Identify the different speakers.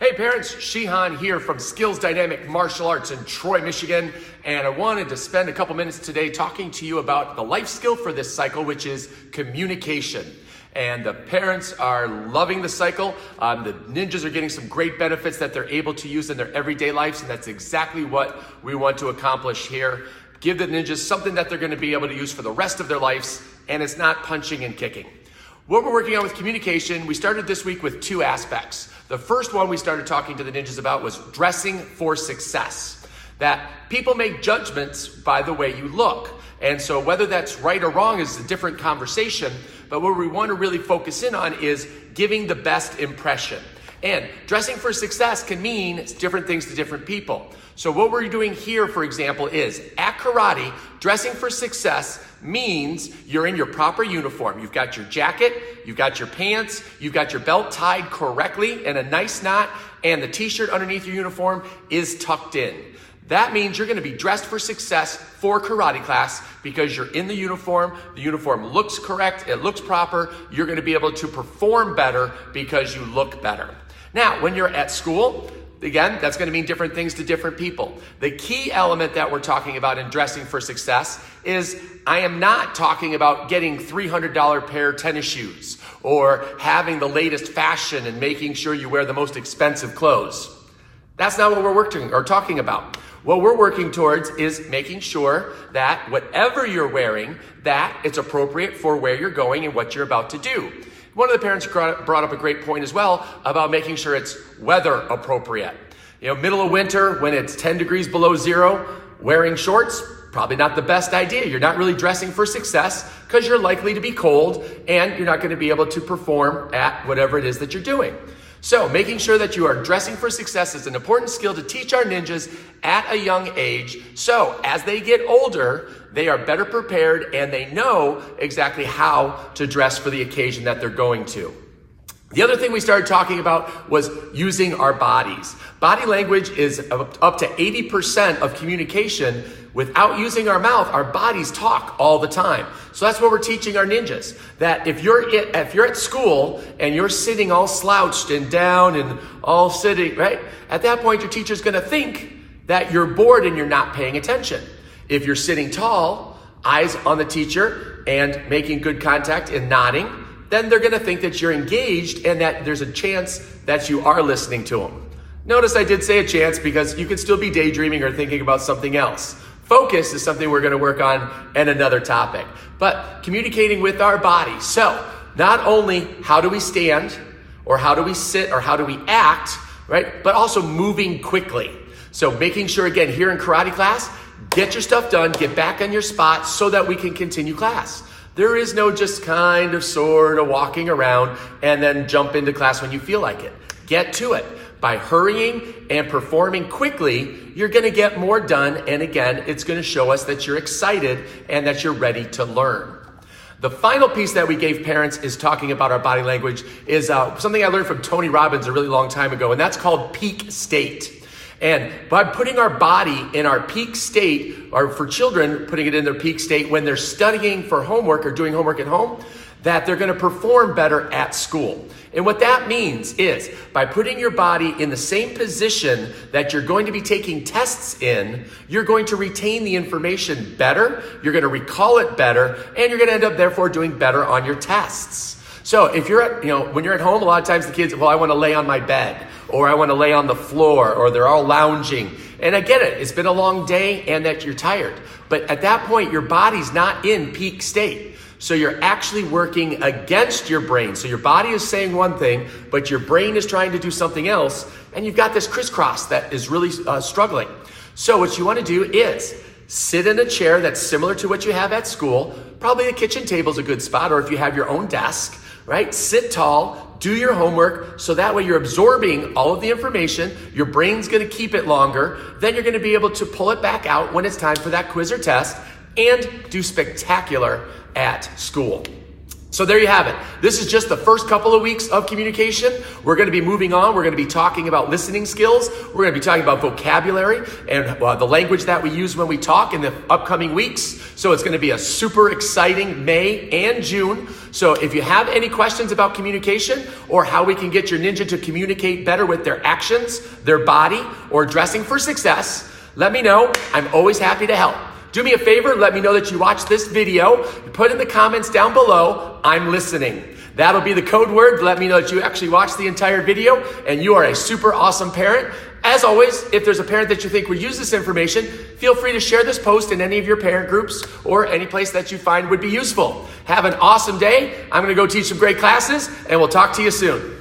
Speaker 1: Hey parents, Shihan here from Skills Dynamic Martial Arts in Troy, Michigan. And I wanted to spend a couple minutes today talking to you about the life skill for this cycle, which is communication. And the parents are loving the cycle. The ninjas are getting some great benefits that they're able to use in their everyday lives. And that's exactly what we want to accomplish here. Give the ninjas something that they're going to be able to use for the rest of their lives. And it's not punching and kicking. What we're working on with communication, we started this week with two aspects. The first one we started talking to the ninjas about was dressing for success. That people make judgments by the way you look. And so whether that's right or wrong is a different conversation, but what we want to really focus in on is giving the best impression. And dressing for success can mean different things to different people. So what we're doing here, for example, is at karate, dressing for success means you're in your proper uniform. You've got your jacket, you've got your pants, you've got your belt tied correctly in a nice knot, and the t-shirt underneath your uniform is tucked in. That means you're going to be dressed for success for karate class because you're in the uniform looks correct, it looks proper, you're going to be able to perform better because you look better. Now, when you're at school, again, that's going to mean different things to different people. The key element that we're talking about in dressing for success is I am not talking about getting $300 pair tennis shoes or having the latest fashion and making sure you wear the most expensive clothes. That's not what we're talking about. What we're working towards is making sure that whatever you're wearing, that it's appropriate for where you're going and what you're about to do. One of the parents brought up a great point as well about making sure it's weather appropriate. Middle of winter when it's 10 degrees below zero, wearing shorts, probably not the best idea. You're not really dressing for success because you're likely to be cold and you're not going to be able to perform at whatever it is that you're doing. So making sure that you are dressing for success is an important skill to teach our ninjas at a young age. So as they get older, they are better prepared and they know exactly how to dress for the occasion that they're going to. The other thing we started talking about was using our bodies. Body language is up to 80% of communication. Without using our mouth, our bodies talk all the time. So that's what we're teaching our ninjas. That if you're at school and you're sitting all slouched and down and all sitting, right? At that point, your teacher's going to think that you're bored and you're not paying attention. If you're sitting tall, eyes on the teacher and making good contact and nodding, then they're going to think that you're engaged and that there's a chance that you are listening to them. Notice I did say a chance because you could still be daydreaming or thinking about something else. Focus is something we're going to work on in another topic. But communicating with our body. So not only how do we stand or how do we sit or how do we act, right? But also moving quickly. So making sure, again, here in karate class, get your stuff done, get back on your spot so that we can continue class. There is no just kind of sort of walking around and then jump into class when you feel like it. Get to it. By hurrying and performing quickly, you're going to get more done. And again, it's going to show us that you're excited and that you're ready to learn. The final piece that we gave parents is talking about our body language is something I learned from Tony Robbins a really long time ago, and that's called peak state. And by putting our body in our peak state, or for children, putting it in their peak state when they're studying for homework or doing homework at home, that they're going to perform better at school. And what that means is by putting your body in the same position that you're going to be taking tests in, you're going to retain the information better, you're going to recall it better, and you're going to end up therefore doing better on your tests. So if you're when you're at home, a lot of times the kids, I want to lay on my bed, or I want to lay on the floor, or they're all lounging. And I get it. It's been a long day and that you're tired. But at that point, your body's not in peak state. So you're actually working against your brain. So your body is saying one thing, but your brain is trying to do something else. And you've got this crisscross that is really struggling. So what you want to do is sit in a chair that's similar to what you have at school. Probably the kitchen table is a good spot, or if you have your own desk, right? Sit tall, do your homework, so that way you're absorbing all of the information. Your brain's going to keep it longer. Then you're going to be able to pull it back out when it's time for that quiz or test and do spectacular at school. So there you have it. This is just the first couple of weeks of communication. We're going to be moving on. We're going to be talking about listening skills. We're going to be talking about vocabulary and the language that we use when we talk in the upcoming weeks. So it's going to be a super exciting May and June. So if you have any questions about communication or how we can get your ninja to communicate better with their actions, their body, or dressing for success, let me know. I'm always happy to help. Do me a favor, let me know that you watched this video. Put in the comments down below, I'm listening. That'll be the code word. Let me know that you actually watched the entire video and you are a super awesome parent. As always, if there's a parent that you think would use this information, feel free to share this post in any of your parent groups or any place that you find would be useful. Have an awesome day. I'm going to go teach some great classes and we'll talk to you soon.